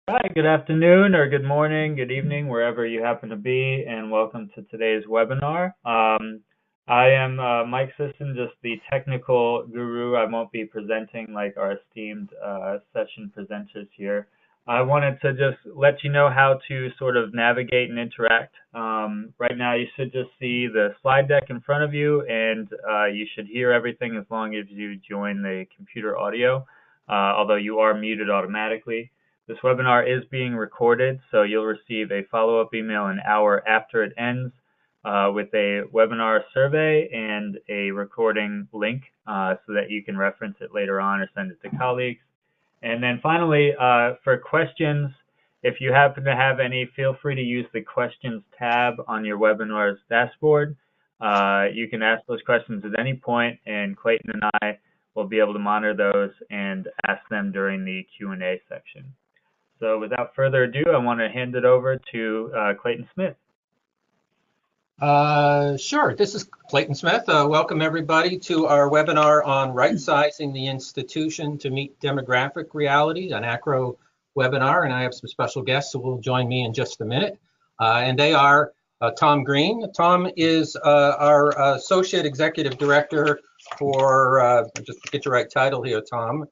Hi, good afternoon or good morning, good evening, wherever you happen to be, and welcome to today's webinar. I am Mike Sisson, just the technical guru. I won't be presenting like our esteemed session presenters here. I wanted to just let you know how to sort of navigate and interact. Right now, you should just see the slide deck in front of you, and you should hear everything as long as you join the computer audio, although you are muted automatically. This webinar is being recorded, so you'll receive a follow-up email an hour after it ends with a webinar survey and a recording link so that you can reference it later on or send it to colleagues. And then finally, for questions, if you happen to have any, feel free to use the questions tab on your webinar's dashboard. You can ask those questions at any point, and Clayton and I will be able to monitor those and ask them during the Q&A section. So without further ado, I want to hand it over to Clayton Smith. Sure, this is Clayton Smith. Welcome everybody to our webinar on right-sizing the institution to meet demographic realities, an ACRO webinar, and I have some special guests who will join me in just a minute. And they are Tom Green. Tom is our Associate Executive Director for, just to get your right title here, Tom,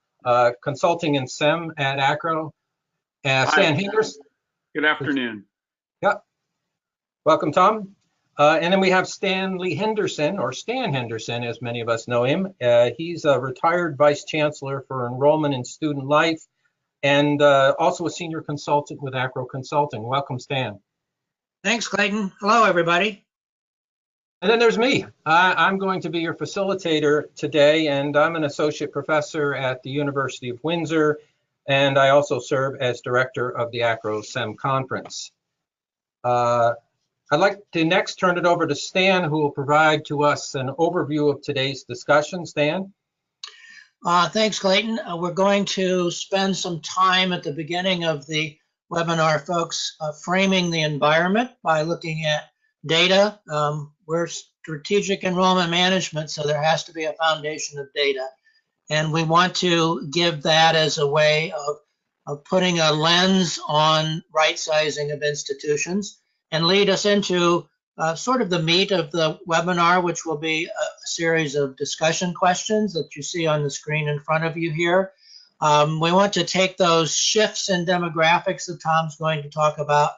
Consulting and SEM at ACRO. Stan Henderson. Good afternoon. Yeah. Welcome, Tom. And then we have Stanley Henderson, or Stan Henderson, as many of us know him. He's a retired Vice Chancellor for Enrollment and Student Life, and also a Senior Consultant with ACRO Consulting. Welcome, Stan. Thanks, Clayton. Hello, everybody. And then there's me. I'm going to be your facilitator today, and I'm an Associate Professor at the University of Windsor, and I also serve as Director of the ACRO SEM Conference. I'd like to next turn it over to Stan, who will provide to us an overview of today's discussion. Stan? Thanks, Clayton. We're going to spend some time at the beginning of the webinar, folks, framing the environment by looking at data. We're strategic enrollment management, so there has to be a foundation of data. And we want to give that as a way of putting a lens on right sizing of institutions and lead us into sort of the meat of the webinar, which will be a series of discussion questions that you see on the screen in front of you here. We want to take those shifts in demographics that Tom's going to talk about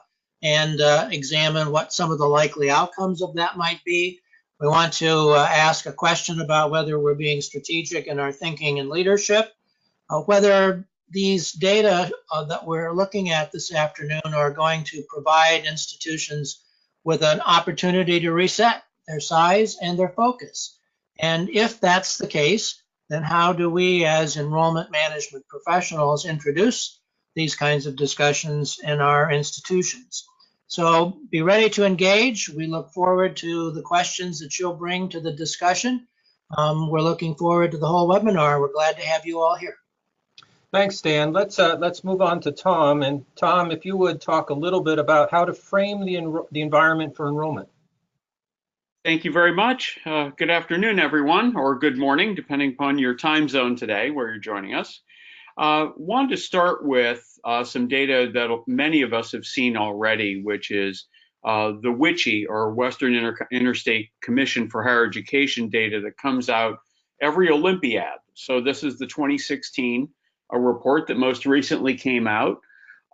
and examine what some of the likely outcomes of that might be. We want to ask a question about whether we're being strategic in our thinking and leadership, whether these data that we're looking at this afternoon are going to provide institutions with an opportunity to reset their size and their focus. And if that's the case, then how do we as enrollment management professionals introduce these kinds of discussions in our institutions? So be ready to engage. We look forward to the questions that you'll bring to the discussion. We're looking forward to the whole webinar. We're glad to have you all here. Thanks, Stan. Let's move on to Tom. And Tom, if you would talk a little bit about how to frame the environment for enrollment. Thank you very much. Good afternoon, everyone, or good morning, depending upon your time zone today, where you're joining us. Wanted to start with some data that many of us have seen already, which is the WICHE, or Western Interstate Commission for Higher Education data that comes out every Olympiad. So this is the 2016 report that most recently came out.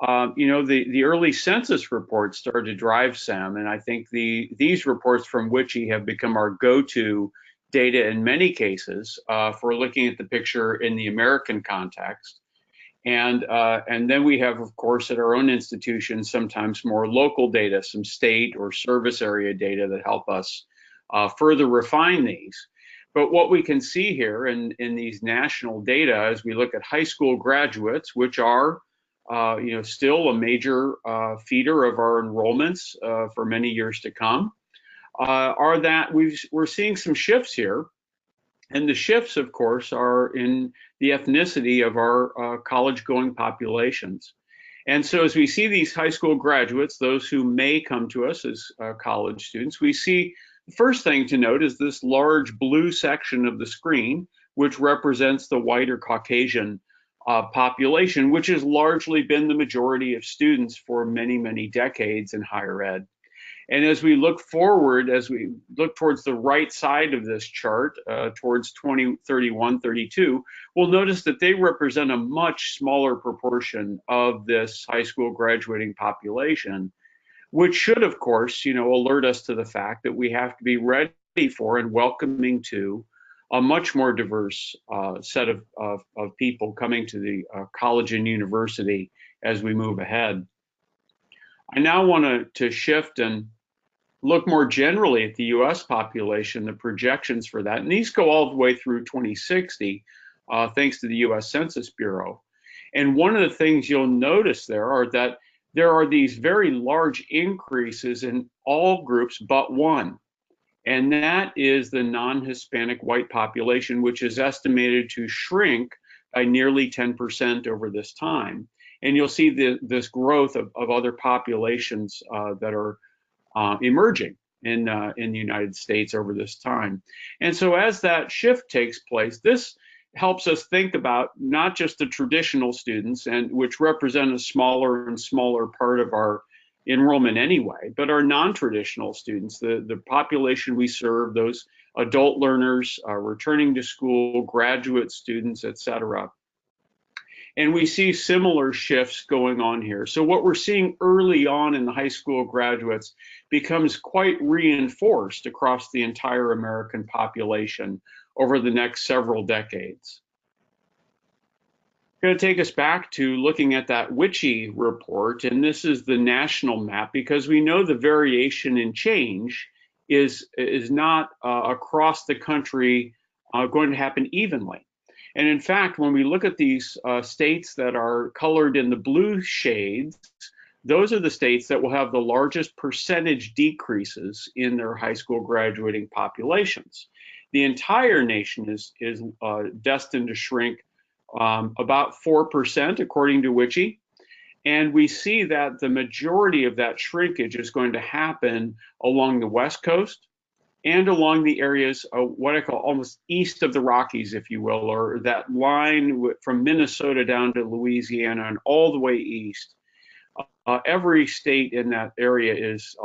The early census reports started to drive SEM, and I think these reports from WICHE have become our go-to data in many cases for looking at the picture in the American context. And then we have, of course, at our own institution, sometimes more local data, some state or service area data that help us further refine these. But what we can see here in these national data, as we look at high school graduates, which are still a major feeder of our enrollments for many years to come, are that we're seeing some shifts here. And the shifts, of course, are in the ethnicity of our college-going populations. And so as we see these high school graduates, those who may come to us as college students, we see the first thing to note is this large blue section of the screen, which represents the white or Caucasian population, which has largely been the majority of students for many, many decades in higher ed. And as we look forward, as we look towards the right side of this chart, towards 2031, 32, we'll notice that they represent a much smaller proportion of this high school graduating population, which should, of course, alert us to the fact that we have to be ready for and welcoming to a much more diverse set of people coming to the college and university as we move ahead. I now want to shift and look more generally at the US population, the projections for that. And these go all the way through 2060, thanks to the US Census Bureau. And one of the things you'll notice there are that there are these very large increases in all groups but one. And that is the non-Hispanic white population, which is estimated to shrink by nearly 10% over this time. And you'll see this growth of other populations that are emerging in the United States over this time. And so as that shift takes place, this helps us think about not just the traditional students, and which represent a smaller and smaller part of our enrollment anyway, but our non-traditional students, the population we serve, those adult learners, returning to school, graduate students, et cetera. And we see similar shifts going on here. So what we're seeing early on in the high school graduates becomes quite reinforced across the entire American population over the next several decades. Going to take us back to looking at that WICHE report, and this is the national map, because we know the variation in change is not across the country going to happen evenly. And in fact, when we look at these states that are colored in the blue shades, those are the states that will have the largest percentage decreases in their high school graduating populations. The entire nation is destined to shrink about 4%, according to WICHE. And we see that the majority of that shrinkage is going to happen along the West Coast and along the areas of what I call almost east of the Rockies, if you will, or that line from Minnesota down to Louisiana and all the way east. Every state in that area is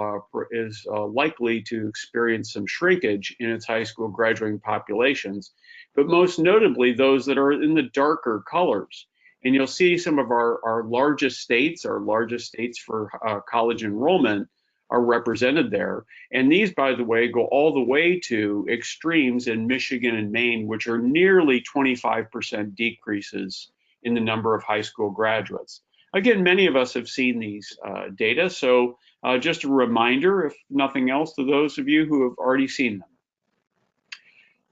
likely to experience some shrinkage in its high school graduating populations, but most notably those that are in the darker colors. And you'll see some of our largest states for college enrollment are represented there. And these, by the way, go all the way to extremes in Michigan and Maine, which are nearly 25% decreases in the number of high school graduates. Again, many of us have seen these data, so just a reminder, if nothing else, to those of you who have already seen them.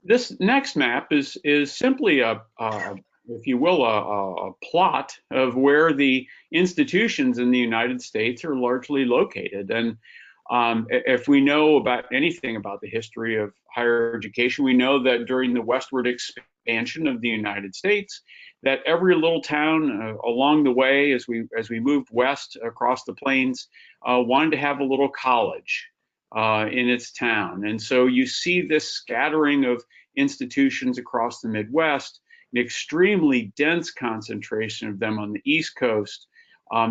This next map is simply if you will, a plot of where the institutions in the United States are largely located. And if we know about anything about the history of higher education, we know that during the westward expansion of the United States, that every little town along the way, as we moved west across the plains, wanted to have a little college in its town. And so you see this scattering of institutions across the Midwest, an extremely dense concentration of them on the East Coast.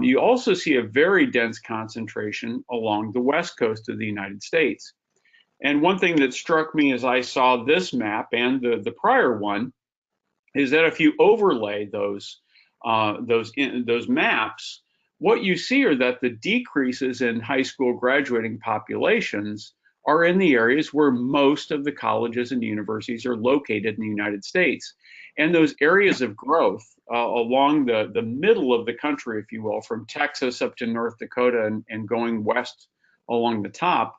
You also see a very dense concentration along the West Coast of the United States. And one thing that struck me as I saw this map and the prior one is that if you overlay those maps, what you see are that the decreases in high school graduating populations are in the areas where most of the colleges and universities are located in the United States. And those areas of growth along the middle of the country, if you will, from Texas up to North Dakota and going west along the top,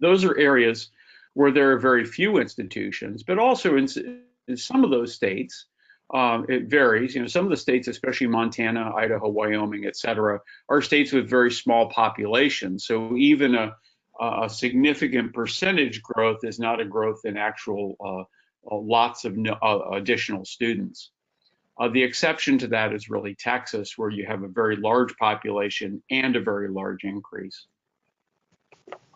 those are areas where there are very few institutions, but also in some of those states, it varies. Some of the states, especially Montana, Idaho, Wyoming, et cetera, are states with very small populations. So even a significant percentage growth is not a growth in actual lots of additional students. The exception to that is really Texas, where you have a very large population and a very large increase.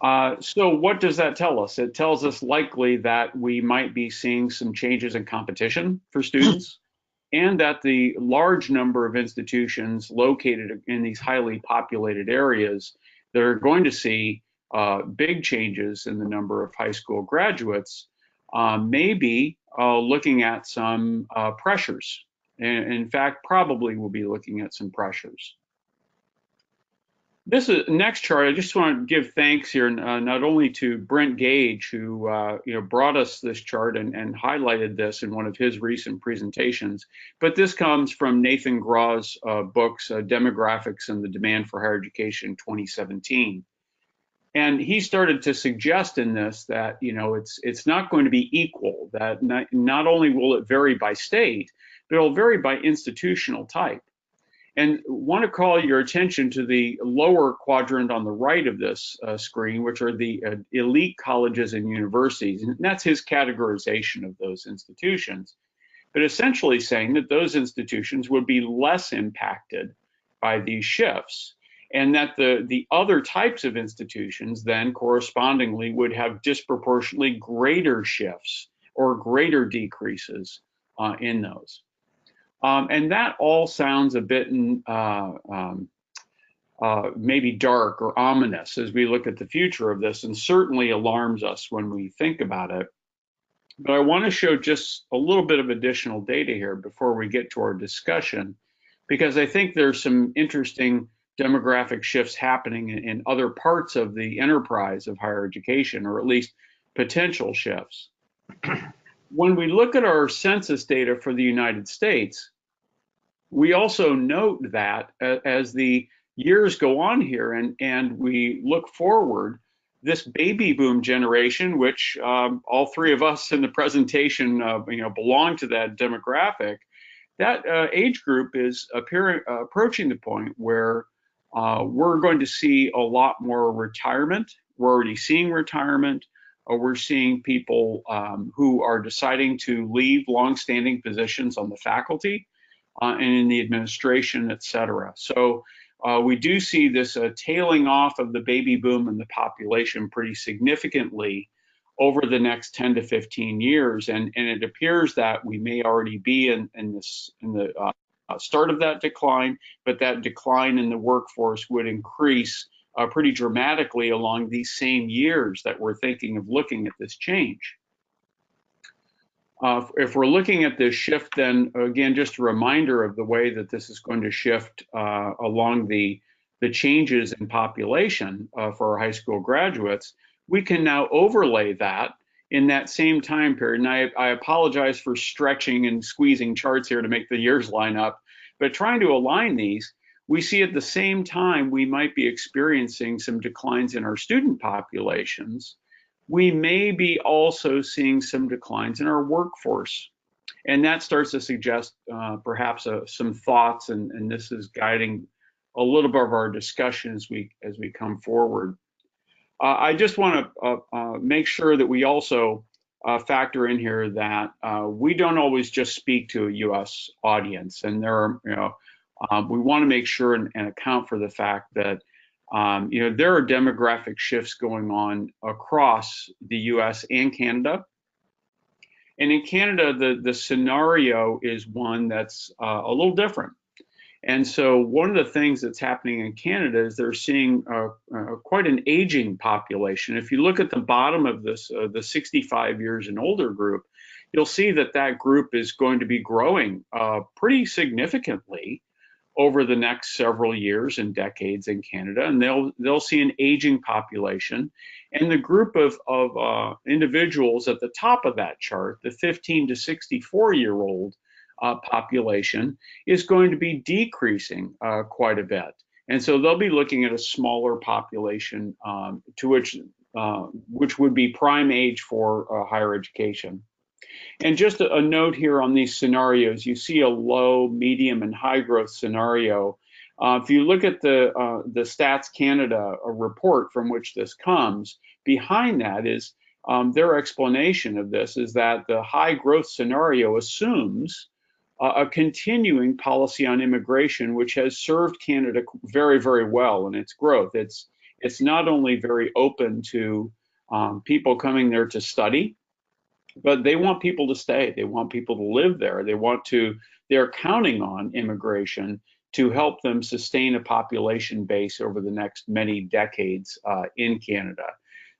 So what does that tell us? It tells us likely that we might be seeing some changes in competition for students. and that the large number of institutions located in these highly populated areas that are going to see big changes in the number of high school graduates may be looking at some pressures. And in fact, probably will be looking at some pressures. This is next chart. I just want to give thanks here, not only to Brent Gage, who brought us this chart and highlighted this in one of his recent presentations, but this comes from Nathan Graw's books, Demographics and the Demand for Higher Education, 2017. And he started to suggest in this that it's not going to be equal. That not only will it vary by state, but it'll vary by institutional type. And want to call your attention to the lower quadrant on the right of this screen, which are the elite colleges and universities. And that's his categorization of those institutions, but essentially saying that those institutions would be less impacted by these shifts, and that the other types of institutions then correspondingly would have disproportionately greater shifts or greater decreases in those. And that all sounds a bit maybe dark or ominous as we look at the future of this, and certainly alarms us when we think about it. But I want to show just a little bit of additional data here before we get to our discussion, because I think there's some interesting demographic shifts happening in other parts of the enterprise of higher education, or at least potential shifts. When we look at our census data for the United States, we also note that as the years go on here and we look forward, this baby boom generation, which all three of us in the presentation belong to that demographic, that age group is approaching the point where we're going to see a lot more retirement. We're already seeing retirement. We're seeing people who are deciding to leave longstanding positions on the faculty and in the administration, et cetera. So we do see this tailing off of the baby boom in the population pretty significantly over the next 10 to 15 years. And it appears that we may already be in the start of that decline, but that decline in the workforce would increase pretty dramatically along these same years that we're thinking of looking at this change. If we're looking at this shift, then again, just a reminder of the way that this is going to shift along the changes in population for our high school graduates, we can now overlay that in that same time period. And I apologize for stretching and squeezing charts here to make the years line up, but trying to align these, we see at the same time we might be experiencing some declines in our student populations. We may be also seeing some declines in our workforce. And that starts to suggest perhaps some thoughts, and this is guiding a little bit of our discussion as we come forward. I just want to make sure that we also factor in here that we don't always just speak to a U.S. audience, and there are, we want to make sure and account for the fact that there are demographic shifts going on across the U.S. and Canada. And in Canada, the scenario is one that's a little different. And so one of the things that's happening in Canada is they're seeing quite an aging population. If you look at the bottom of this, the 65 years and older group, you'll see that that group is going to be growing pretty significantly over the next several years and decades in Canada, and they'll see an aging population. And the group of individuals at the top of that chart, the 15 to 64-year-old population, is going to be decreasing quite a bit. And so they'll be looking at a smaller population to which would be prime age for higher education. And just a note here on these scenarios, you see a low, medium, and high growth scenario. If you look at the Stats Canada report from which this comes, behind that is their explanation of this is that the high growth scenario assumes a continuing policy on immigration, which has served Canada very, very well in its growth. It's not only very open to people coming there to study, but they want people to stay. They want people to live there. They want to they're counting on immigration to help them sustain a population base over the next many decades in Canada.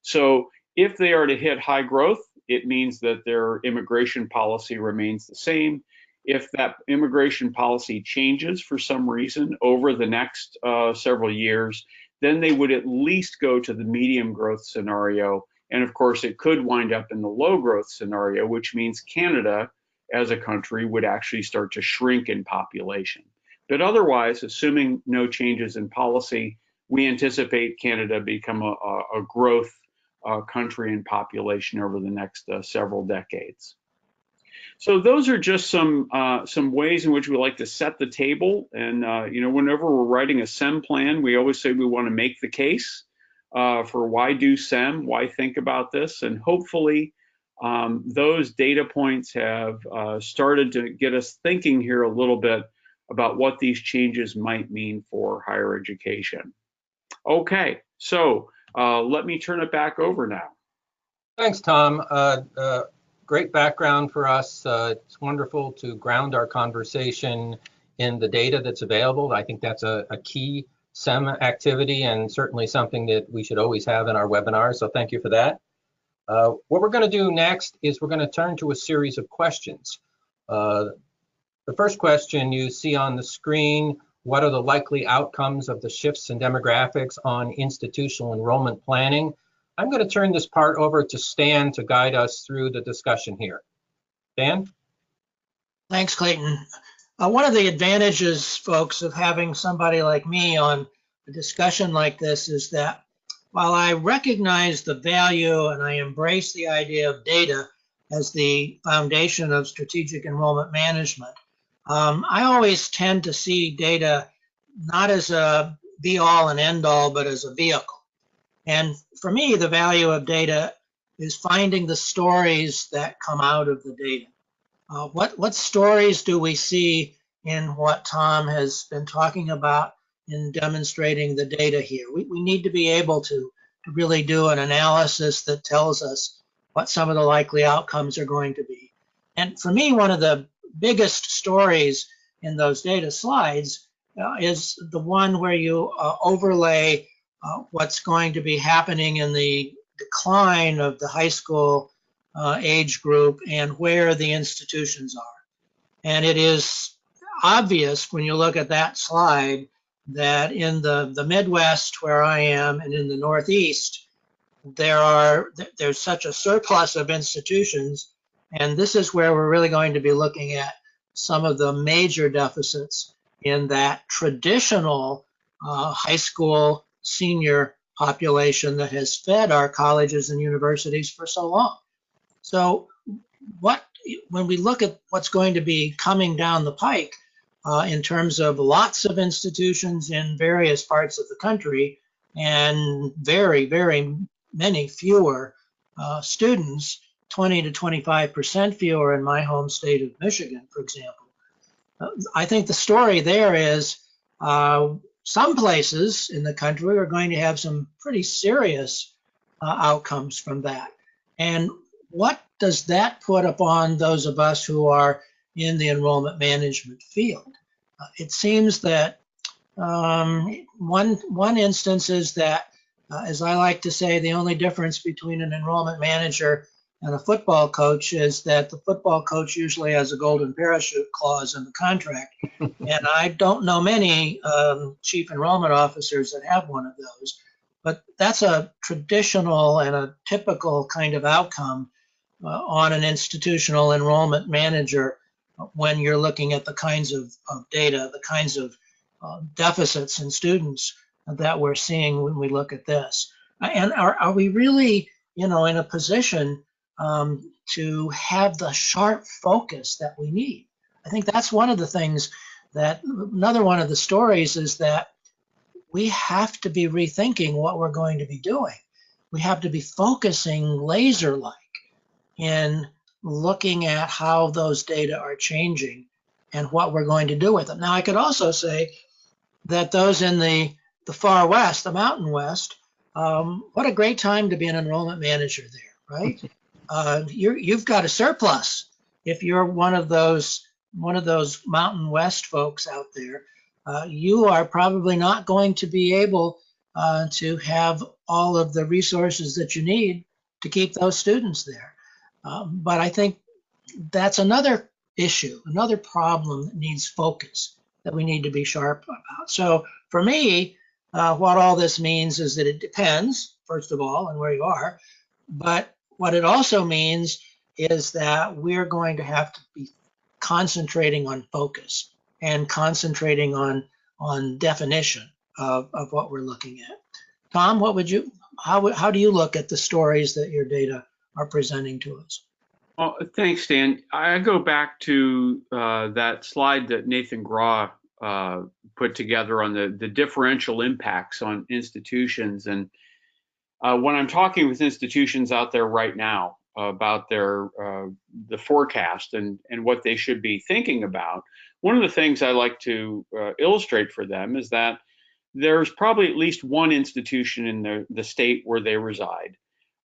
So if they are to hit high growth, it means that their immigration policy remains the same. If that immigration policy changes for some reason over the next several years, then they would at least go to the medium growth scenario. And of course, it could wind up in the low growth scenario, which means Canada as a country would actually start to shrink in population. But otherwise, assuming no changes in policy, we anticipate Canada become a growth country in population over the next several decades. So those are just some ways in which we like to set the table. And whenever we're writing a SEM plan, we always say we want to make the case for why do SEM, why think about this, and hopefully those data points have started to get us thinking here a little bit about what these changes might mean for higher education. Okay, so let me turn it back over now. Thanks, Tom. Great background for us. It's wonderful to ground our conversation in the data that's available. I think that's a key SEM activity and certainly something that we should always have in our webinars. So thank you for that. What we're going to do next is we're going to turn to a series of questions. The first question you see on the screen: what are the likely outcomes of the shifts in demographics on institutional enrollment planning? I'm going to turn this part over to Stan to guide us through the discussion here. Dan? Thanks, Clayton. One of the advantages, folks, of having somebody like me on a discussion like this is that while I recognize the value and I embrace the idea of data as the foundation of strategic enrollment management, I always tend to see data not as a be-all and end-all, but as a vehicle. And for me, the value of data is finding the stories that come out of the data. What stories do we see in what Tom has been talking about in demonstrating the data here? We need to be able to really do an analysis that tells us what some of the likely outcomes are going to be. And for me, one of the biggest stories in those data slides is the one where you overlay what's going to be happening in the decline of the high school age group and where the institutions are. And it is obvious when you look at that slide that in the Midwest, where I am, and in the Northeast, there's such a surplus of institutions, and this is where we're really going to be looking at some of the major deficits in that traditional high school senior population that has fed our colleges and universities for so long. So when we look at what's going to be coming down the pike in terms of lots of institutions in various parts of the country and very, very many fewer students, 20 to 25% fewer in my home state of Michigan, for example. I think the story there is some places in the country are going to have some pretty serious outcomes from that. And what does that put upon those of us who are in the enrollment management field? It seems that one instance is that, as I like to say, the only difference between an enrollment manager and a football coach is that the football coach usually has a golden parachute clause in the contract. And I don't know many chief enrollment officers that have one of those. But that's a traditional and a typical kind of outcome on an institutional enrollment manager when you're looking at the kinds of data, the kinds of deficits in students that we're seeing when we look at this. And are we really, in a position to have the sharp focus that we need? I think that's one of the things that, another one of the stories is that we have to be rethinking what we're going to be doing. We have to be focusing laser-like in looking at how those data are changing and what we're going to do with them. Now, I could also say that those in the far west, the Mountain West, what a great time to be an enrollment manager there, right? You've got a surplus if you're one of those one of those Mountain West folks out there, you are probably not going to be able to have all of the resources that you need to keep those students there. But I think that's another issue, another problem that needs focus, that we need to be sharp about. So for me, what all this means is that it depends, first of all, on where you are. But what it also means is that we're going to have to be concentrating on focus and concentrating on definition of what we're looking at. Tom, how do you look at the stories that your data are presenting to us? Well, thanks, Dan. I go back to that slide that Nathan Graw put together on the differential impacts on institutions. And when I'm talking with institutions out there right now about the forecast and what they should be thinking about, one of the things I like to illustrate for them is that there's probably at least one institution in the state where they reside,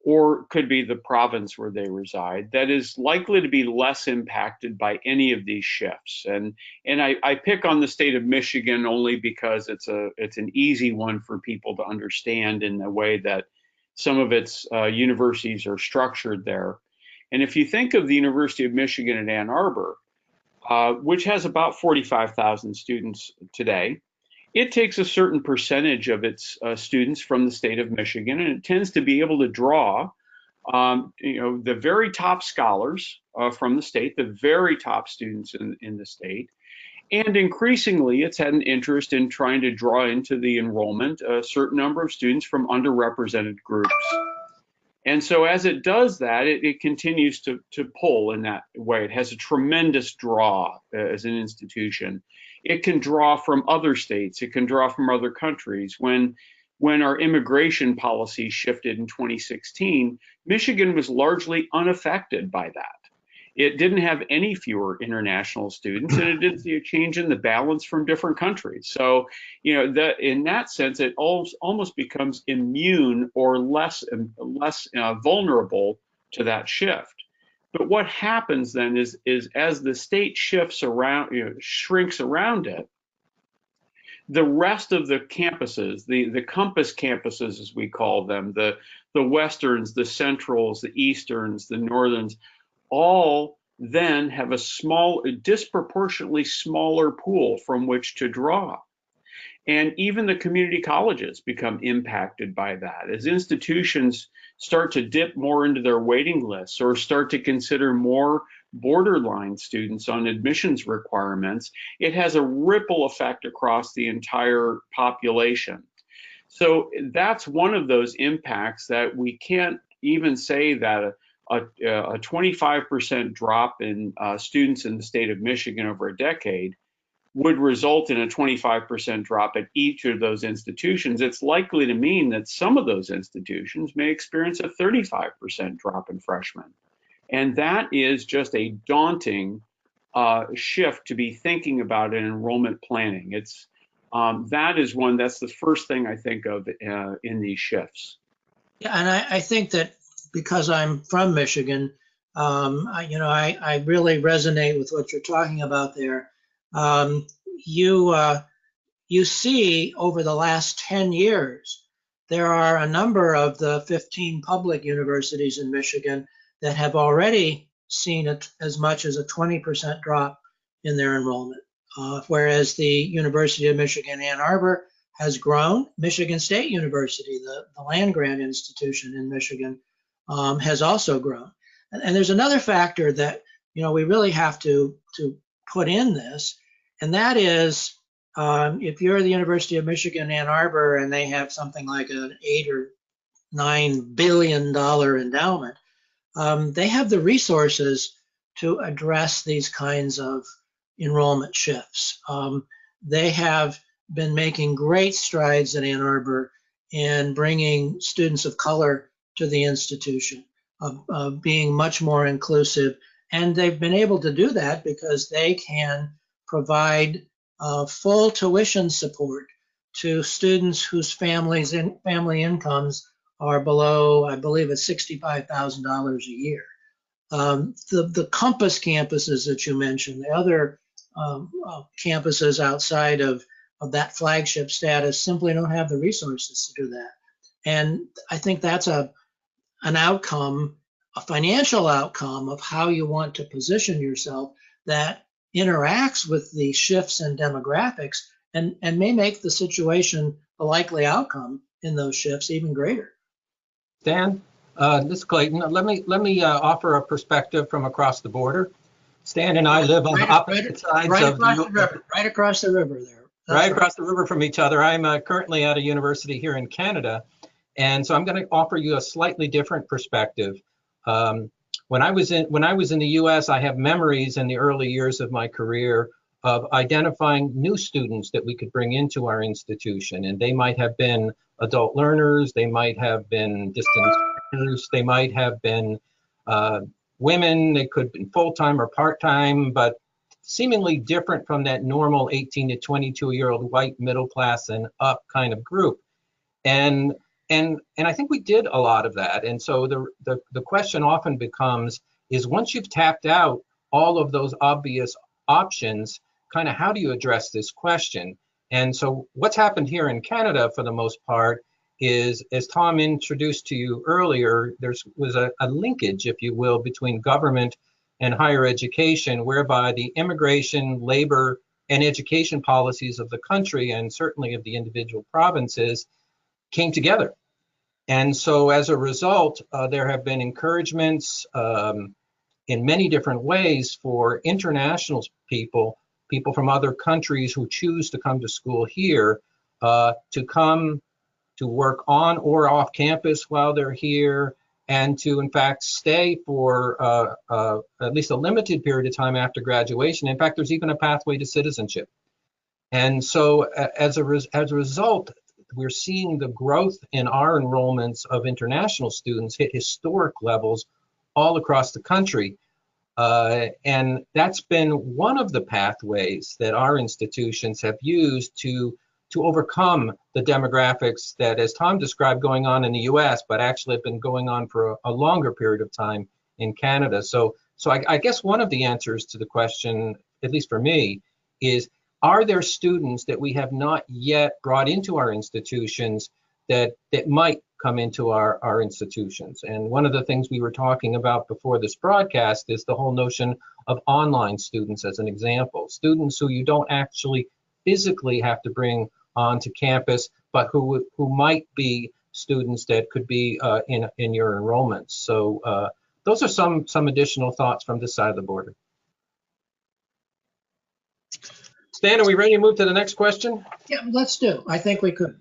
or could be the province where they reside, that is likely to be less impacted by any of these shifts. And I pick on the state of Michigan only because it's an easy one for people to understand in the way that some of its universities are structured there. And if you think of the University of Michigan in Ann Arbor, which has about 45,000 students today, it takes a certain percentage of its students from the state of Michigan, and it tends to be able to draw, the very top scholars from the state, the very top students in the state. And increasingly, it's had an interest in trying to draw into the enrollment a certain number of students from underrepresented groups. And so as it does that, it continues to pull in that way. It has a tremendous draw as an institution. It can draw from other states. It can draw from other countries. When our immigration policy shifted in 2016, Michigan was largely unaffected by that. It didn't have any fewer international students, and it didn't see a change in the balance from different countries. So, in that sense, it almost becomes immune or less vulnerable to that shift. But what happens then is as the state shifts around, shrinks around it, the rest of the campuses, the compass campuses, as we call them, the westerns, the centrals, the easterns, the northerns, all then have a disproportionately smaller pool from which to draw. And even the community colleges become impacted by that. As institutions start to dip more into their waiting lists or start to consider more borderline students on admissions requirements, it has a ripple effect across the entire population. So that's one of those impacts that we can't even say that a 25% drop in students in the state of Michigan over a decade would result in a 25% drop at each of those institutions. It's likely to mean that some of those institutions may experience a 35% drop in freshmen. And that is just a daunting shift to be thinking about in enrollment planning. That's the first thing I think of in these shifts. Yeah, and I think that because I'm from Michigan, I really resonate with what you're talking about there. You see over the last 10 years, there are a number of the 15 public universities in Michigan that have already seen as much as a 20% drop in their enrollment, whereas the University of Michigan Ann Arbor has grown. Michigan State University, the land-grant institution in Michigan, has also grown. And there's another factor that we really have to put in this, and that is if you're the University of Michigan Ann Arbor and they have something like an $8 or $9 billion endowment, they have the resources to address these kinds of enrollment shifts. They have been making great strides at Ann Arbor in bringing students of color to the institution, of being much more inclusive. And they've been able to do that because they can provide full tuition support to students whose family incomes are below, I believe it's $65,000 a year. The campus campuses that you mentioned, the other campuses outside of that flagship status simply don't have the resources to do that. And I think that's an outcome, a financial outcome of how you want to position yourself that interacts with the shifts in demographics and may make the situation, the likely outcome in those shifts, even greater. Dan, this is Clayton. Let me offer a perspective from across the border. Stan and I live on opposite sides of the river. Right across the river there. Right across the river from each other. I'm currently at a university here in Canada, and so I'm going to offer you a slightly different perspective. When I was in the U.S., I have memories in the early years of my career of identifying new students that we could bring into our institution, and they might have been adult learners, they might have been distance learners, they might have been women, they could have been full-time or part-time, but seemingly different from that normal 18 to 22-year-old white middle class and up kind of group. And I think we did a lot of that. And so the question often becomes is once you've tapped out all of those obvious options, kind of how do you address this question? And so what's happened here in Canada for the most part is, as Tom introduced to you earlier, there was a linkage, if you will, between government and higher education, whereby the immigration, labor, and education policies of the country, and certainly of the individual provinces, came together. And so as a result, there have been encouragements in many different ways for international people from other countries who choose to come to school here, to come to work on or off campus while they're here, and to in fact stay for at least a limited period of time after graduation. In fact, there's even a pathway to citizenship. And so as a result, we're seeing the growth in our enrollments of international students hit historic levels all across the country. And that's been one of the pathways that our institutions have used to overcome the demographics that, as Tom described, going on in the US, but actually have been going on for a longer period of time in Canada. So I guess one of the answers to the question, at least for me, is are there students that we have not yet brought into our institutions that might come into our institutions? And one of the things we were talking about before this broadcast is the whole notion of online students as an example. Students who you don't actually physically have to bring onto campus, but who might be students that could be in your enrollments. So those are some additional thoughts from this side of the border. Stan, are we ready to move to the next question? Yeah, let's do. I think we could.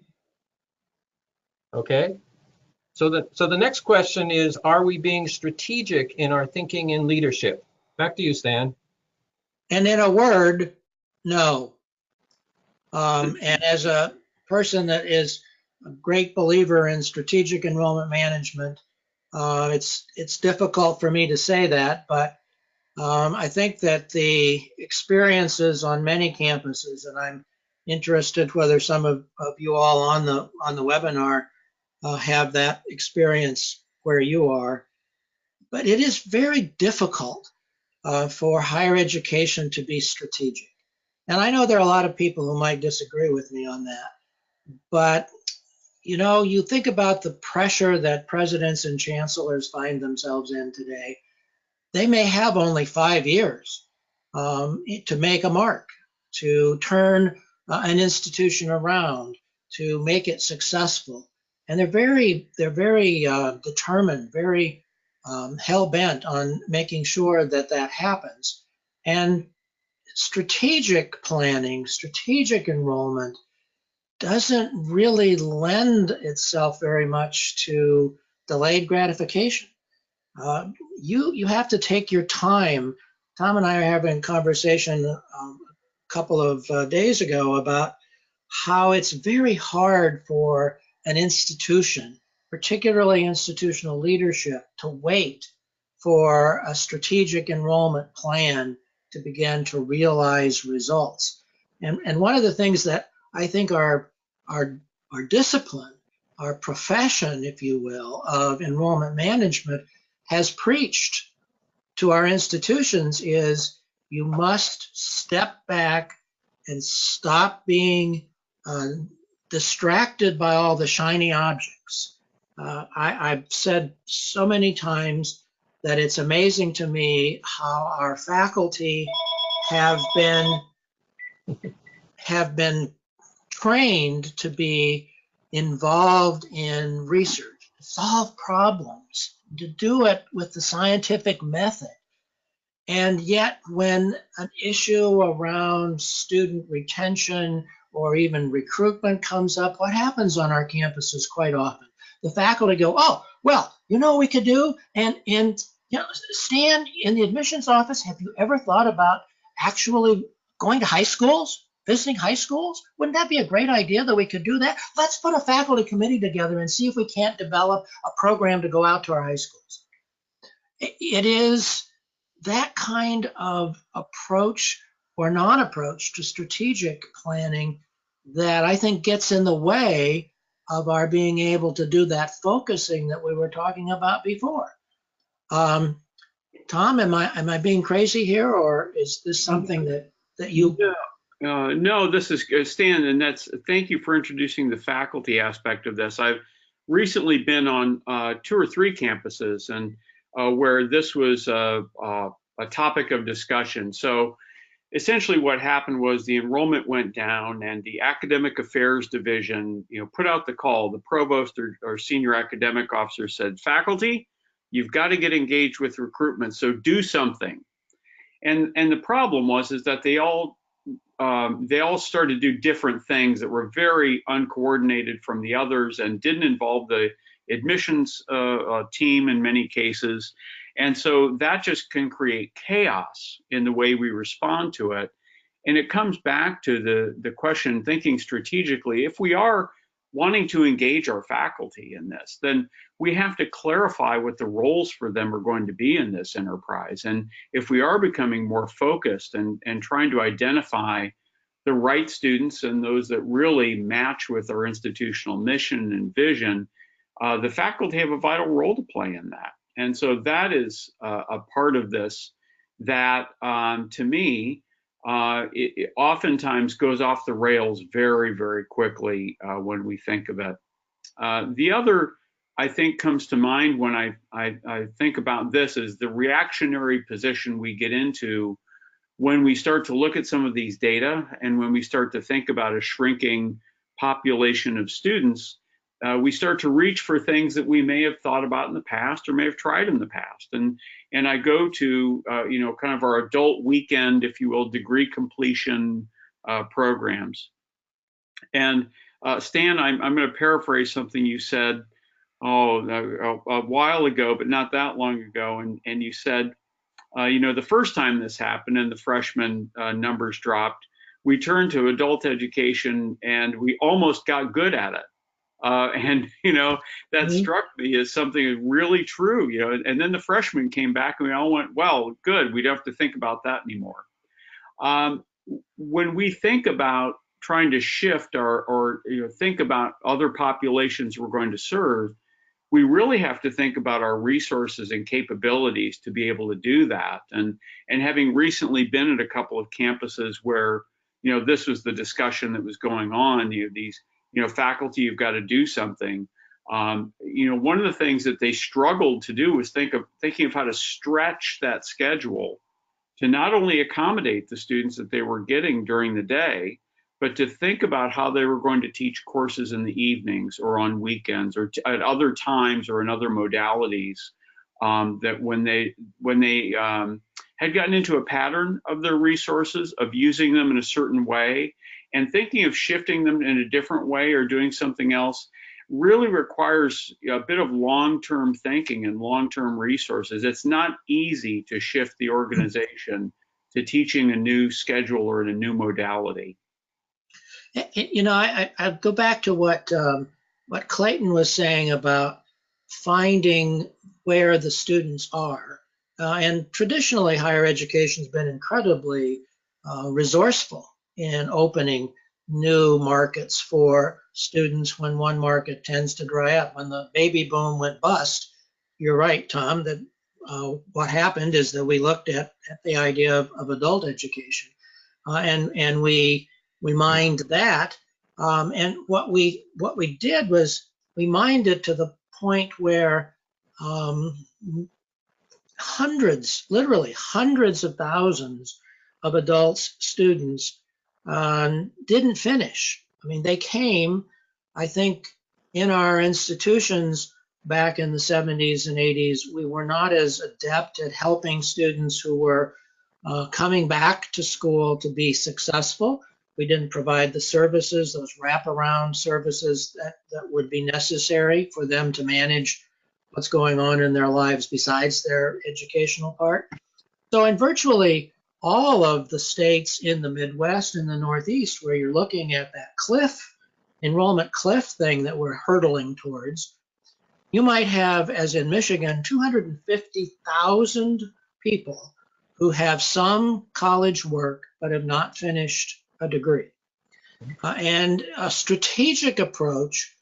Okay. So the next question is, are we being strategic in our thinking and leadership? Back to you, Stan. And in a word, no. And as a person that is a great believer in strategic enrollment management, it's difficult for me to say that, but I think that the experiences on many campuses, and I'm interested whether some of you all on the webinar have that experience where you are, but it is very difficult for higher education to be strategic. And I know there are a lot of people who might disagree with me on that, but you know, you think about the pressure that presidents and chancellors find themselves in today. They may have only 5 years to make a mark, to turn an institution around, to make it successful. And they're very determined, very hell-bent on making sure that happens. And strategic planning, strategic enrollment doesn't really lend itself very much to delayed gratification. You have to take your time. Tom and I are having a conversation a couple of days ago about how it's very hard for an institution, particularly institutional leadership, to wait for a strategic enrollment plan to begin to realize results. And one of the things that I think our discipline, our profession, if you will, of enrollment management has preached to our institutions is you must step back and stop being distracted by all the shiny objects. I've said so many times that it's amazing to me how our faculty have been trained to be involved in research, to solve problems, to do it with the scientific method. And yet, when an issue around student retention or even recruitment comes up, what happens on our campuses quite often? The faculty go, oh, well, you know what we could do? And you know, Stan, in the admissions office, have you ever thought about actually going to high schools, visiting high schools? Wouldn't that be a great idea that we could do that? Let's put a faculty committee together and see if we can't develop a program to go out to our high schools. It is that kind of approach or non-approach to strategic planning that I think gets in the way of our being able to do that focusing that we were talking about before. Tom, am I being crazy here, or is this something that you? No, this is Stan, and thank you for introducing the faculty aspect of this. I've recently been on 2 or 3 campuses, and where this was a topic of discussion. So essentially what happened was the enrollment went down, and the academic affairs division, put out the call. The provost or senior academic officer said, faculty, you've got to get engaged with recruitment, so do something. And the problem was that they all started to do different things that were very uncoordinated from the others and didn't involve the admissions team in many cases. And so that just can create chaos in the way we respond to it. And it comes back to the question, thinking strategically, if we are wanting to engage our faculty in this, then we have to clarify what the roles for them are going to be in this enterprise. And if we are becoming more focused and trying to identify the right students and those that really match with our institutional mission and vision, the faculty have a vital role to play in that. And so that is a part of this that, to me, it oftentimes goes off the rails very, very quickly when we think of it. The other, I think, comes to mind when I think about this is the reactionary position we get into when we start to look at some of these data and when we start to think about a shrinking population of students. We start to reach for things that we may have thought about in the past or may have tried in the past. And I go to, kind of our adult weekend, if you will, degree completion programs. And Stan, I'm going to paraphrase something you said, a while ago, but not that long ago. And you said, the first time this happened and the freshman numbers dropped, we turned to adult education and we almost got good at it. That struck me as something really true, and then the freshmen came back and we all went, well, good, we don't have to think about that anymore. When we think about trying to shift or think about other populations we're going to serve, we really have to think about our resources and capabilities to be able to do that. And having recently been at a couple of campuses where, this was the discussion that was going on, these faculty, you've got to do something. One of the things that they struggled to do was thinking of how to stretch that schedule to not only accommodate the students that they were getting during the day, but to think about how they were going to teach courses in the evenings or on weekends or at other times or in other modalities, that when they had gotten into a pattern of their resources, of using them in a certain way, and thinking of shifting them in a different way or doing something else really requires a bit of long-term thinking and long-term resources. It's not easy to shift the organization to teaching a new schedule or in a new modality. I go back to what Clayton was saying about finding where the students are. And traditionally, higher education has been incredibly resourceful in opening new markets for students when one market tends to dry up. When the baby boom went bust, you're right, Tom, that what happened is that we looked at the idea of adult education, and we mined that. And what we did was we mined it to the point where literally hundreds of thousands of adults, students, didn't finish. I mean, they came, I think, in our institutions back in the 70s and 80s, we were not as adept at helping students who were coming back to school to be successful. We didn't provide the services, those wraparound services that would be necessary for them to manage what's going on in their lives besides their educational part. So in virtually all of the states in the Midwest and the Northeast, where you're looking at that enrollment cliff thing that we're hurtling towards, you might have, as in Michigan, 250,000 people who have some college work but have not finished a degree. And a strategic approach,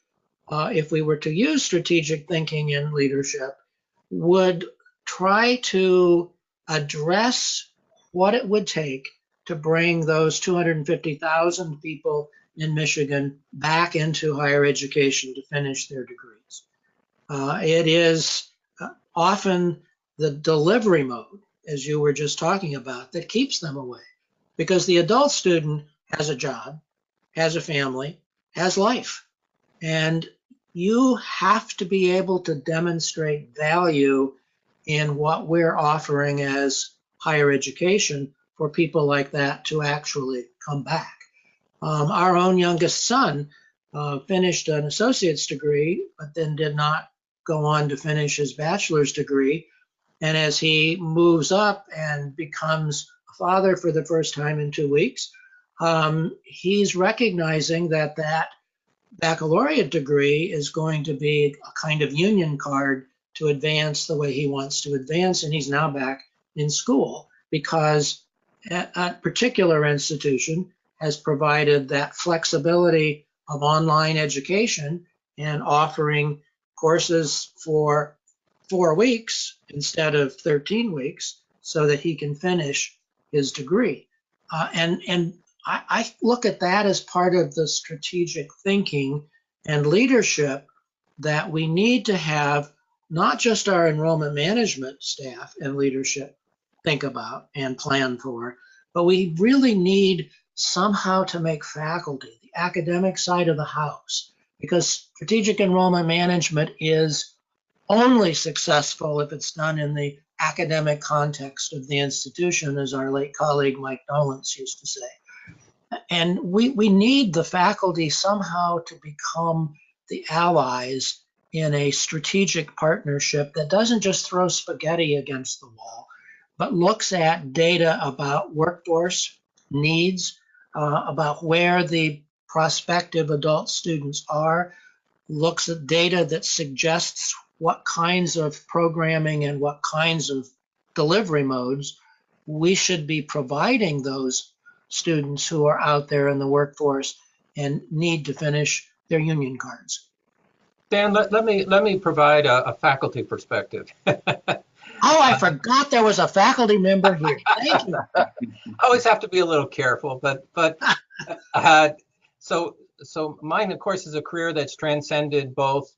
if we were to use strategic thinking in leadership, would try to address what it would take to bring those 250,000 people in Michigan back into higher education to finish their degrees. It is often the delivery mode, as you were just talking about, that keeps them away, because the adult student has a job, has a family, has life, and you have to be able to demonstrate value in what we're offering as higher education for people like that to actually come back. Our own youngest son finished an associate's degree, but then did not go on to finish his bachelor's degree. And as he moves up and becomes a father for the first time in 2 weeks, he's recognizing that baccalaureate degree is going to be a kind of union card to advance the way he wants to advance. And he's now back in school because a particular institution has provided that flexibility of online education and offering courses for 4 weeks instead of 13 weeks so that he can finish his degree. And I look at that as part of the strategic thinking and leadership that we need to have, not just our enrollment management staff and leadership think about and plan for, but we really need somehow to make faculty, the academic side of the house, because strategic enrollment management is only successful if it's done in the academic context of the institution, as our late colleague Mike Nolens used to say. And we need the faculty somehow to become the allies in a strategic partnership that doesn't just throw spaghetti against the wall, but looks at data about workforce needs, about where the prospective adult students are, looks at data that suggests what kinds of programming and what kinds of delivery modes we should be providing those students who are out there in the workforce and need to finish their union cards. Dan, let me provide a faculty perspective. Oh, I forgot there was a faculty member here. Thank you. Always have to be a little careful, but so mine, of course, is a career that's transcended both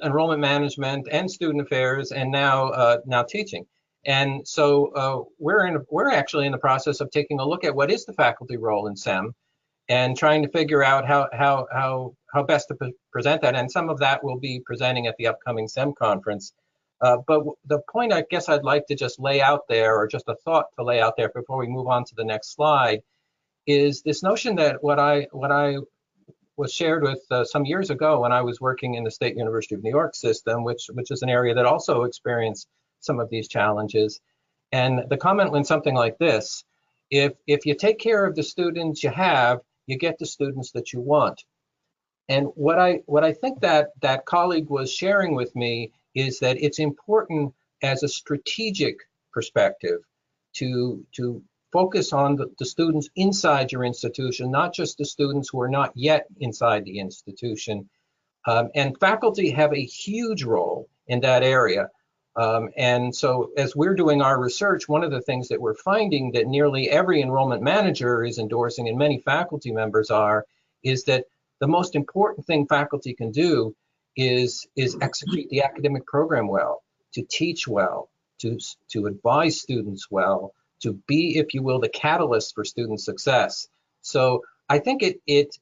enrollment management and student affairs, and now teaching. And so we're actually in the process of taking a look at what is the faculty role in SEM, and trying to figure out how best to present that. And some of that we'll be presenting at the upcoming SEM conference. But the point I guess I'd like to just lay out there, or just a thought to lay out there before we move on to the next slide, is this notion that what I was shared with some years ago when I was working in the State University of New York system, which is an area that also experienced some of these challenges. And the comment went something like this: if you take care of the students you have, you get the students that you want. And what I think that colleague was sharing with me is that it's important as a strategic perspective to focus on the students inside your institution, not just the students who are not yet inside the institution. And faculty have a huge role in that area. And so as we're doing our research, one of the things that we're finding that nearly every enrollment manager is endorsing, and many faculty members are, is that the most important thing faculty can do is execute the academic program well, to teach well, to advise students well, to be, if you will, the catalyst for student success. So I think it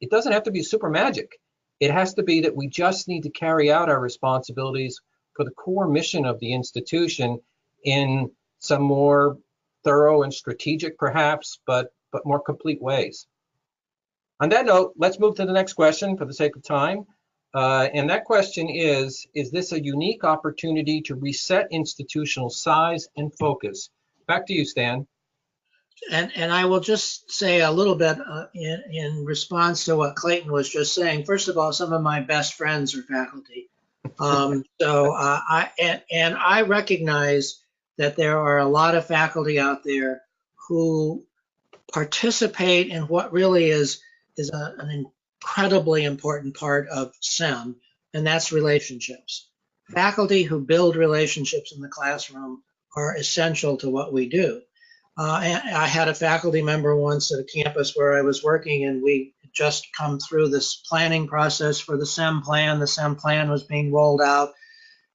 doesn't have to be super magic. It has to be that we just need to carry out our responsibilities for the core mission of the institution in some more thorough and strategic, perhaps, but more complete ways. On that note, let's move to the next question for the sake of time. And that question is this a unique opportunity to reset institutional size and focus? Back to you, Stan. And I will just say a little bit in response to what Clayton was just saying. First of all, some of my best friends are faculty. I recognize that there are a lot of faculty out there who participate in what really is an incredibly important part of SEM, and that's relationships. Faculty who build relationships in the classroom are essential to what we do. I had a faculty member once at a campus where I was working, and we had just come through this planning process for the SEM plan. The SEM plan was being rolled out,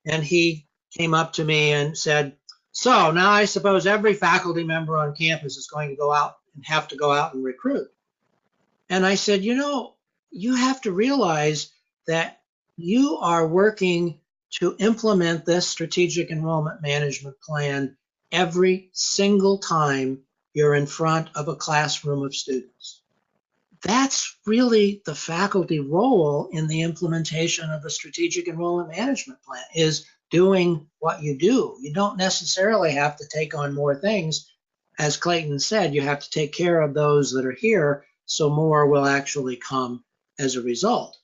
and he came up to me and said, "So now I suppose every faculty member on campus is going to go out and have to go out and recruit." And I said, you have to realize that you are working to implement this strategic enrollment management plan every single time you're in front of a classroom of students. That's really the faculty role in the implementation of the strategic enrollment management plan, is doing what you do. You don't necessarily have to take on more things. As Clayton said, you have to take care of those that are here, so more will actually come as a result.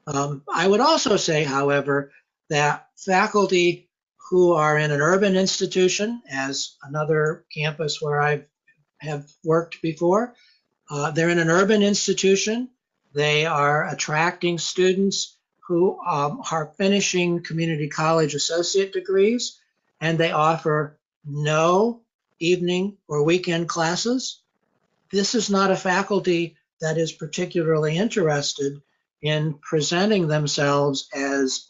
I would also say, however, that faculty who are in an urban institution, as another campus where I have worked before, they're in an urban institution. They are attracting students who are finishing community college associate degrees, and they offer no evening or weekend classes. This is not a faculty that is particularly interested in presenting themselves as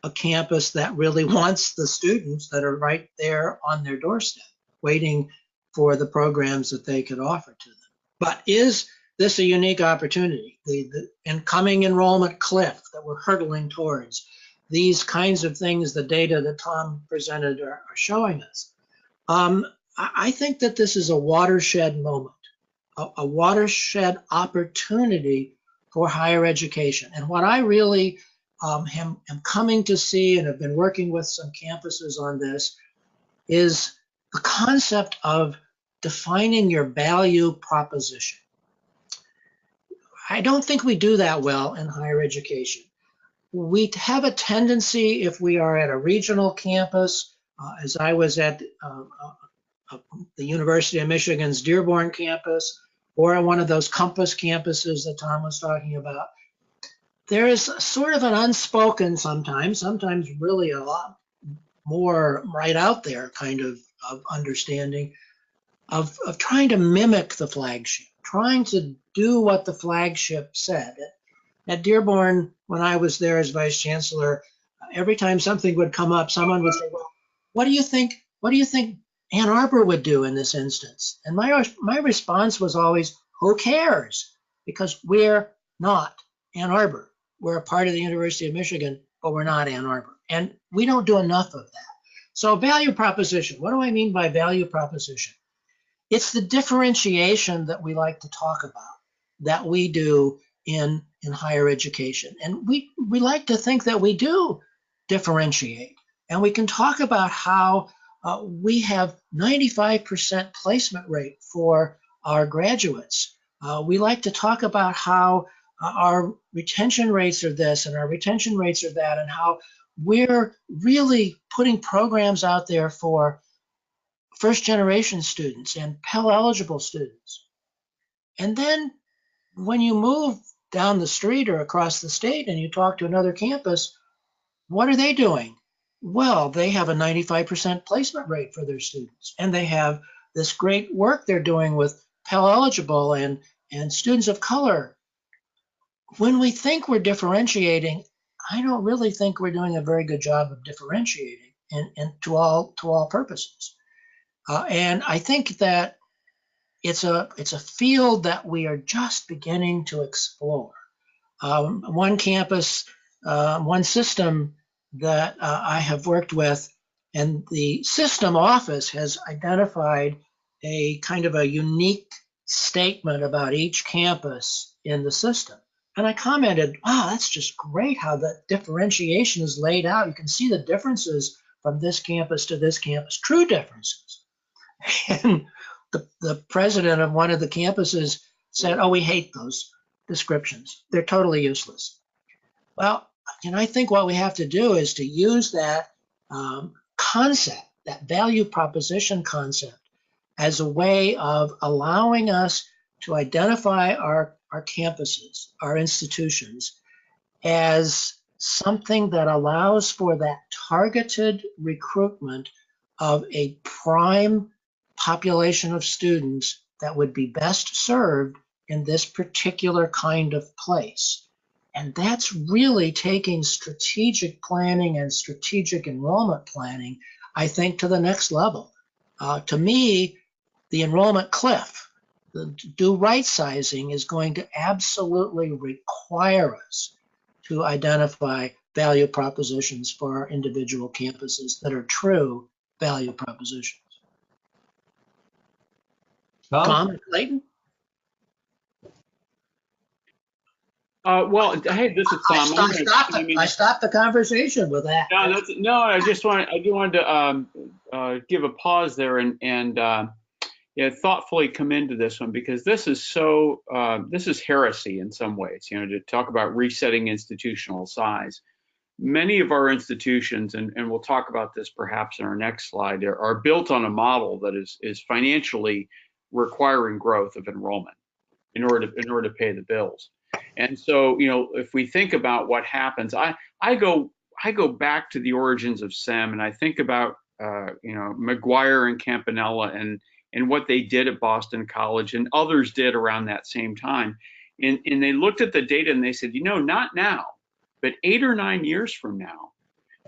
a campus that really wants the students that are right there on their doorstep, waiting for the programs that they could offer to them. But is this a unique opportunity? The incoming enrollment cliff that we're hurtling towards, these kinds of things, the data that Tom presented are showing us. I think that this is a watershed moment, a watershed opportunity for higher education. And what I really am coming to see, and have been working with some campuses on this, is the concept of defining your value proposition. I don't think we do that well in higher education. We have a tendency, if we are at a regional campus, as I was at the University of Michigan's Dearborn campus, or one of those campus campuses that Tom was talking about, there is sort of an unspoken sometimes really a lot more right out there kind of understanding of trying to mimic the flagship, trying to do what the flagship said. At Dearborn, when I was there as vice chancellor, every time something would come up, someone would say, "Well, what do you think Ann Arbor would do in this instance?" And my response was always, "Who cares? Because we're not Ann Arbor. We're a part of the University of Michigan, but we're not Ann Arbor." And we don't do enough of that. So value proposition, what do I mean by value proposition? It's the differentiation that we like to talk about, that we do in higher education. And we like to think that we do differentiate. And we can talk about how we have 95% placement rate for our graduates. We like to talk about how our retention rates are this and our retention rates are that, and how we're really putting programs out there for first generation students and Pell eligible students. And then when you move down the street or across the state and you talk to another campus, what are they doing? Well, they have a 95% placement rate for their students, and they have this great work they're doing with Pell Eligible and students of color. When we think we're differentiating, I don't really think we're doing a very good job of differentiating and to all purposes. And I think that it's a field that we are just beginning to explore. One campus, one system that I have worked with, and the system office has identified a kind of a unique statement about each campus in the system. And I commented, wow, that's just great how that differentiation is laid out. You can see the differences from this campus to this campus, true differences. And the president of one of the campuses said, oh, we hate those descriptions. They're totally useless. Well, and I think what we have to do is to use that concept, that value proposition concept, as a way of allowing us to identify our campuses, our institutions, as something that allows for that targeted recruitment of a prime population of students that would be best served in this particular kind of place. And that's really taking strategic planning and strategic enrollment planning, I think, to the next level. To me, the enrollment cliff, the do right sizing, is going to absolutely require us to identify value propositions for our individual campuses that are true value propositions. Tom and Clayton? Well, hey, this is Tom. I stopped the conversation with that. No, I do wanted to give a pause there and thoughtfully come into this one, because this is heresy in some ways, to talk about resetting institutional size. Many of our institutions, and we'll talk about this perhaps in our next slide, are built on a model that is financially requiring growth of enrollment in order to pay the bills. And so, if we think about what happens, I go back to the origins of SEM, and I think about McGuire and Campanella and what they did at Boston College and others did around that same time. And they looked at the data and they said, not now, but 8 or 9 years from now,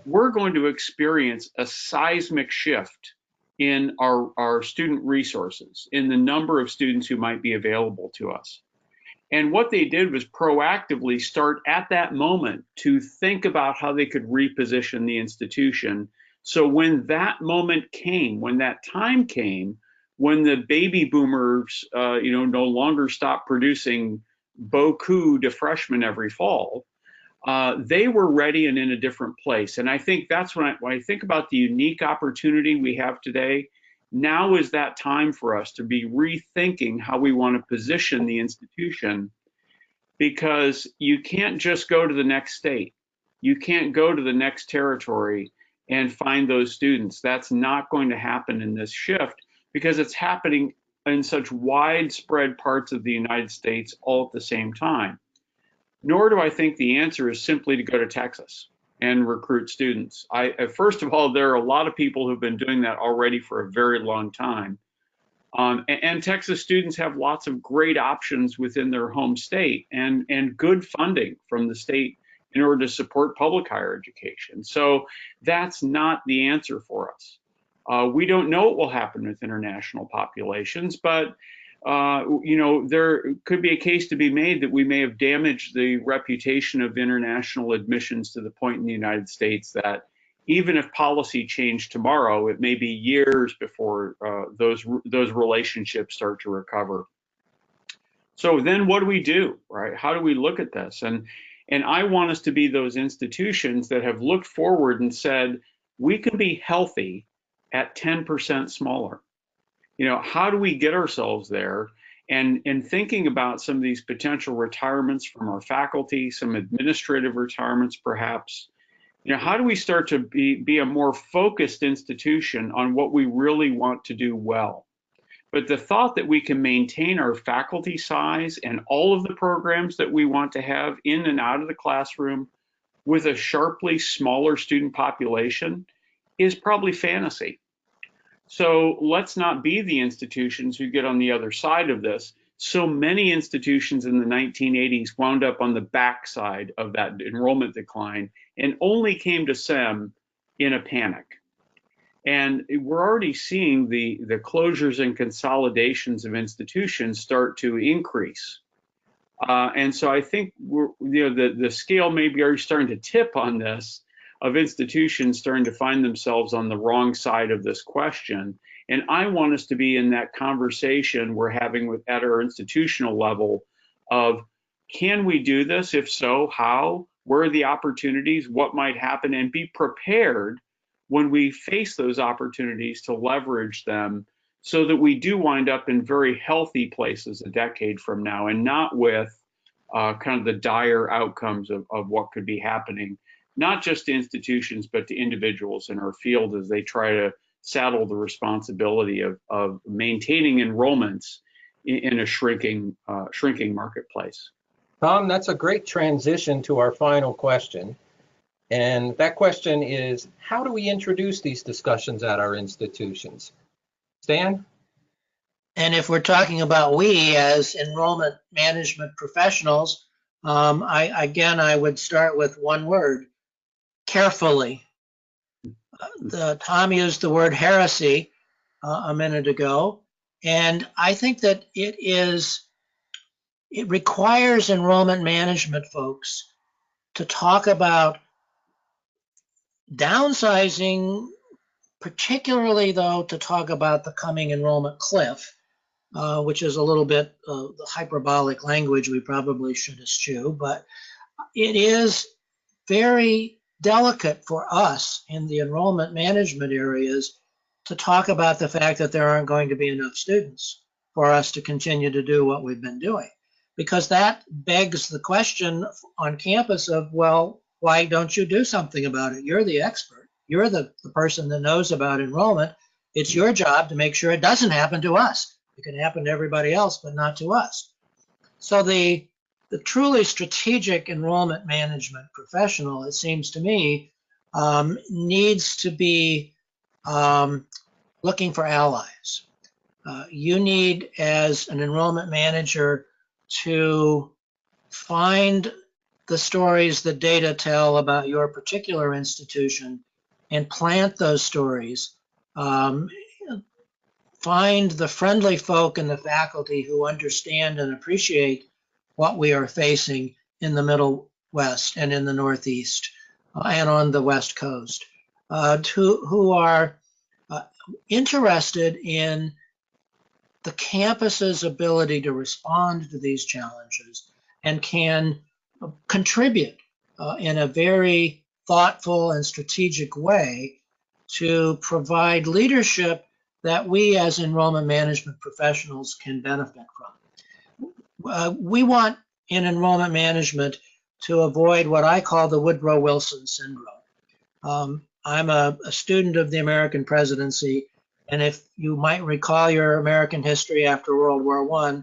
we're going to experience a seismic shift in our student resources, in the number of students who might be available to us. And what they did was proactively start at that moment to think about how they could reposition the institution. So when that moment came, when that time came, when the baby boomers, no longer stopped producing beaucoup de freshmen every fall, they were ready and in a different place. And I think that's when I think about the unique opportunity we have today. Now is that time for us to be rethinking how we want to position the institution, because you can't just go to the next state. You can't go to the next territory and find those students. That's not going to happen in this shift, because it's happening in such widespread parts of the United States all at the same time. Nor do I think the answer is simply to go to Texas and recruit students. First of all, there are a lot of people who've been doing that already for a very long time. And Texas students have lots of great options within their home state and good funding from the state in order to support public higher education. So that's not the answer for us. We don't know what will happen with international populations, but there could be a case to be made that we may have damaged the reputation of international admissions to the point in the United States that even if policy changed tomorrow, it may be years before those relationships start to recover. So then what do we do, right? How do we look at this? And I want us to be those institutions that have looked forward and said, we can be healthy at 10% smaller. How do we get ourselves there? And thinking about some of these potential retirements from our faculty, some administrative retirements perhaps, how do we start to be a more focused institution on what we really want to do well? But the thought that we can maintain our faculty size and all of the programs that we want to have in and out of the classroom with a sharply smaller student population is probably fantasy. So let's not be the institutions who get on the other side of this. So many institutions in the 1980s wound up on the backside of that enrollment decline and only came to SEM in a panic. And we're already seeing the closures and consolidations of institutions start to increase. And so I think the scale may be already starting to tip on this, of institutions starting to find themselves on the wrong side of this question. And I want us to be in that conversation we're having at our institutional level of, can we do this? If so, how? Where are the opportunities? What might happen? And be prepared when we face those opportunities to leverage them, so that we do wind up in very healthy places a decade from now, and not with kind of the dire outcomes of what could be happening, not just to institutions, but to individuals in our field as they try to saddle the responsibility of maintaining enrollments in a shrinking marketplace. Tom, that's a great transition to our final question. And that question is, how do we introduce these discussions at our institutions? Stan? And if we're talking about we as enrollment management professionals, I would start with one word: carefully. Tom used the word heresy a minute ago, and I think that it requires enrollment management folks to talk about downsizing, particularly though to talk about the coming enrollment cliff, which is a little bit the hyperbolic language we probably should eschew, but it is very delicate for us in the enrollment management areas to talk about the fact that there aren't going to be enough students for us to continue to do what we've been doing. Because that begs the question on campus of, well, why don't you do something about it? You're the expert. You're the person that knows about enrollment. It's your job to make sure it doesn't happen to us. It can happen to everybody else, but not to us. So the truly strategic enrollment management professional, it seems to me, needs to be looking for allies. You need, as an enrollment manager, to find the stories that data tell about your particular institution and plant those stories. Find the friendly folk in the faculty who understand and appreciate what we are facing in the Middle West and in the Northeast and on the West Coast, who are interested in the campus's ability to respond to these challenges and can contribute in a very thoughtful and strategic way to provide leadership that we as enrollment management professionals can benefit from. We want in enrollment management to avoid what I call the Woodrow Wilson syndrome. I'm a student of the American presidency, and if you might recall your American history after World War I,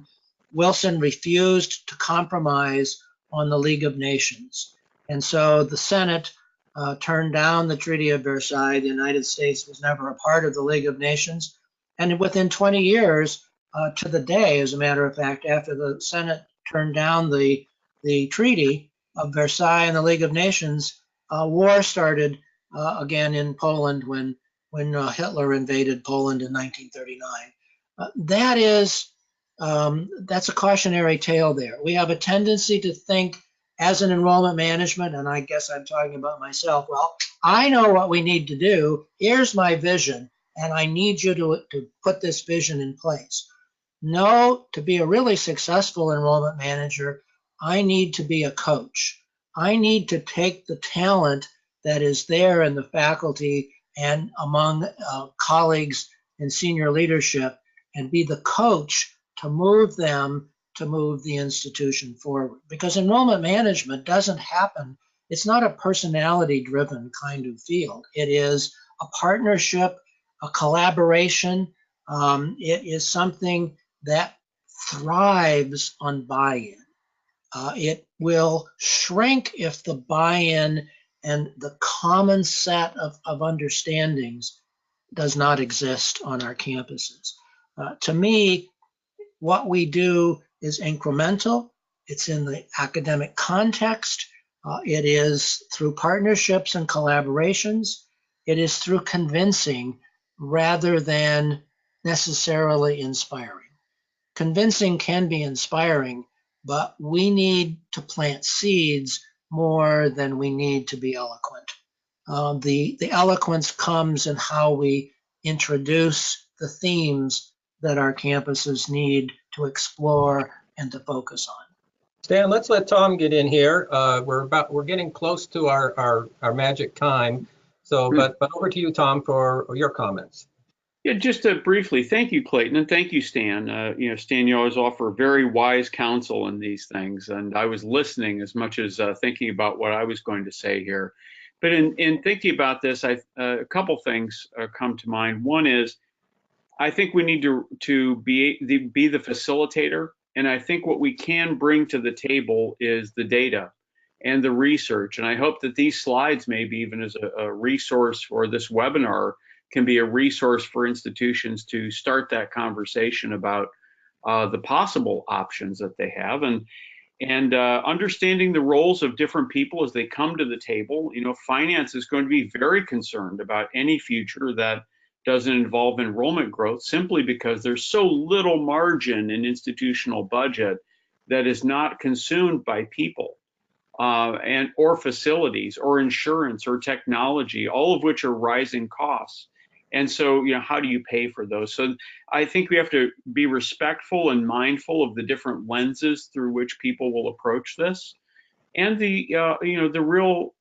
Wilson refused to compromise on the League of Nations. And so the Senate turned down the Treaty of Versailles. The United States was never a part of the League of Nations. And within 20 years, to the day, as a matter of fact, after the Senate turned down the Treaty of Versailles and the League of Nations, war started again in Poland when Hitler invaded Poland in 1939. That's a cautionary tale there. We have a tendency to think as an enrollment management, and I guess I'm talking about myself, well, I know what we need to do. Here's my vision, and I need you to put this vision in place. No, to be a really successful enrollment manager, I need to be a coach. I need to take the talent that is there in the faculty and among colleagues and senior leadership and be the coach to move them to move the institution forward. Because enrollment management doesn't happen. It's not a personality-driven kind of field. It is a partnership, a collaboration. It is something that thrives on buy-in. It will shrink if the buy-in and the common set of understandings does not exist on our campuses. To me, what we do is incremental. It's in the academic context. It is through partnerships and collaborations. It is through convincing rather than necessarily inspiring. Convincing can be inspiring, but we need to plant seeds more than we need to be eloquent. The eloquence comes in how we introduce the themes that our campuses need to explore and to focus on. Stan, let's let Tom get in here. We're getting close to our magic time. So, but over to you, Tom, for your comments. Yeah, just briefly, thank you, Clayton, and thank you, Stan. Stan, you always offer very wise counsel in these things, and I was listening as much as thinking about what I was going to say here. But in thinking about this, a couple things come to mind. One is, I think we need to be the facilitator, and I think what we can bring to the table is the data and the research. And I hope that these slides, maybe even as a resource for this webinar, can be a resource for institutions to start that conversation about the possible options that they have, and understanding the roles of different people as they come to the table. Finance is going to be very concerned about any future that doesn't involve enrollment growth, simply because there's so little margin in institutional budget that is not consumed by people or facilities or insurance or technology, all of which are rising costs. And so, how do you pay for those? So I think we have to be respectful and mindful of the different lenses through which people will approach this, and the real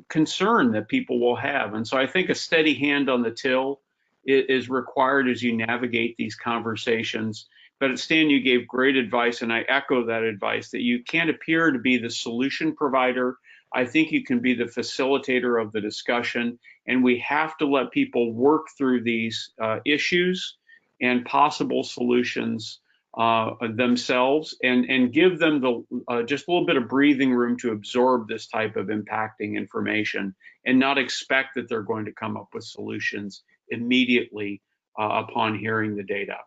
concern that people will have. And so I think a steady hand on the till is required as you navigate these conversations. But Stan, you gave great advice, and I echo that advice, that you can't appear to be the solution provider. I think you can be the facilitator of the discussion, and we have to let people work through these issues and possible solutions themselves, and give them just a little bit of breathing room to absorb this type of impacting information, and not expect that they're going to come up with solutions immediately upon hearing the data.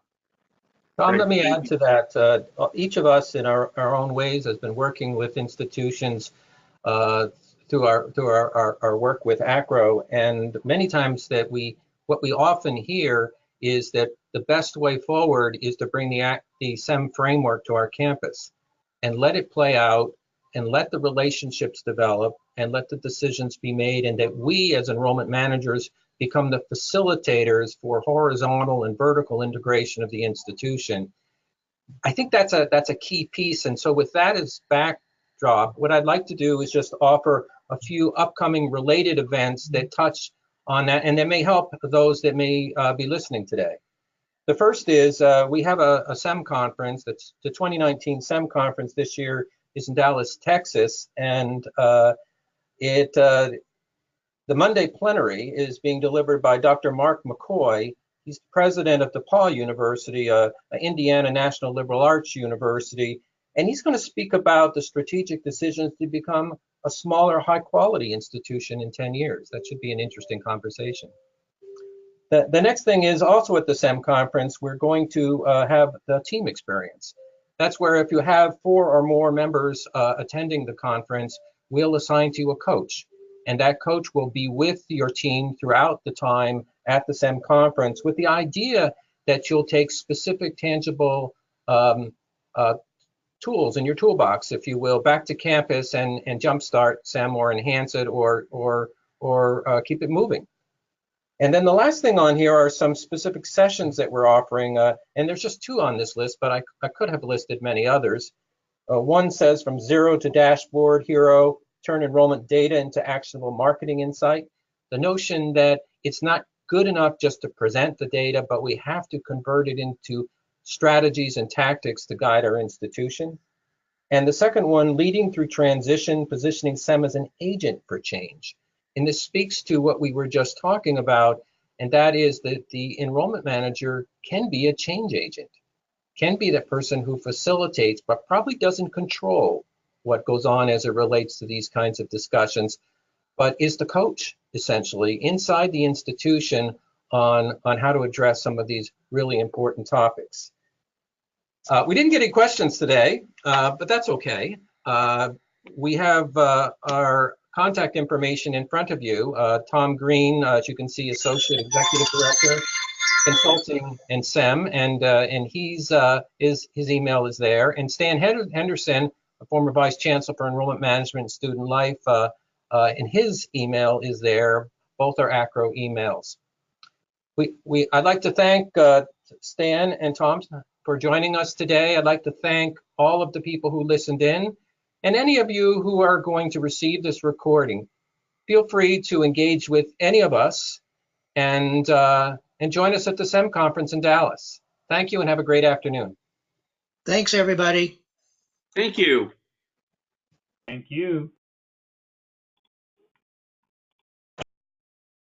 Tom, let me add to that. Each of us in our own ways has been working with institutions through our work with ACRO, and many times what we often hear is that the best way forward is to bring the SEM framework to our campus and let it play out, and let the relationships develop, and let the decisions be made, and that we as enrollment managers become the facilitators for horizontal and vertical integration of the institution. I think that's a key piece. And so with that as backdrop, what I'd like to do is just offer a few upcoming related events that touch on that, and that may help those that may be listening today. The first is we have a SEM conference. That's the 2019 SEM conference this year is in Dallas, Texas, and the Monday plenary is being delivered by Dr. Mark McCoy. He's the president of DePaul University, Indiana National Liberal Arts University, and he's going to speak about the strategic decisions to become a smaller, high-quality institution in 10 years. That should be an interesting conversation. The next thing is also at the SEM conference, we're going to have the team experience. That's where if you have 4 or more members attending the conference, we'll assign to you a coach. And that coach will be with your team throughout the time at the SEM conference, with the idea that you'll take specific, tangible tools in your toolbox, if you will, back to campus and jumpstart SEM, or enhance it, or keep it moving. And then the last thing on here are some specific sessions that we're offering, and there's just 2 on this list, but I could have listed many others. One says From Zero to Dashboard Hero, Turn Enrollment Data into Actionable Marketing Insight. The notion that it's not good enough just to present the data, but we have to convert it into strategies and tactics to guide our institution. And the second one, Leading Through Transition, Positioning SEM as an Agent for Change. And this speaks to what we were just talking about, and that is that the enrollment manager can be a change agent. can be the person who facilitates, but probably doesn't control what goes on as it relates to these kinds of discussions, but is the coach, essentially, inside the institution on how to address some of these really important topics. We didn't get any questions today, but that's okay. We have our contact information in front of you. Tom Green, as you can see, Associate Executive Director, Consulting and SEM, and his email is there. And Stan Henderson, a former Vice Chancellor for Enrollment Management and Student Life, and his email is there. Both are ACRO emails. I'd like to thank Stan and Tom for joining us today. I'd like to thank all of the people who listened in, and any of you who are going to receive this recording. Feel free to engage with any of us and join us at the SEM conference in Dallas. Thank you and have a great afternoon. Thanks, everybody. Thank you. Thank you.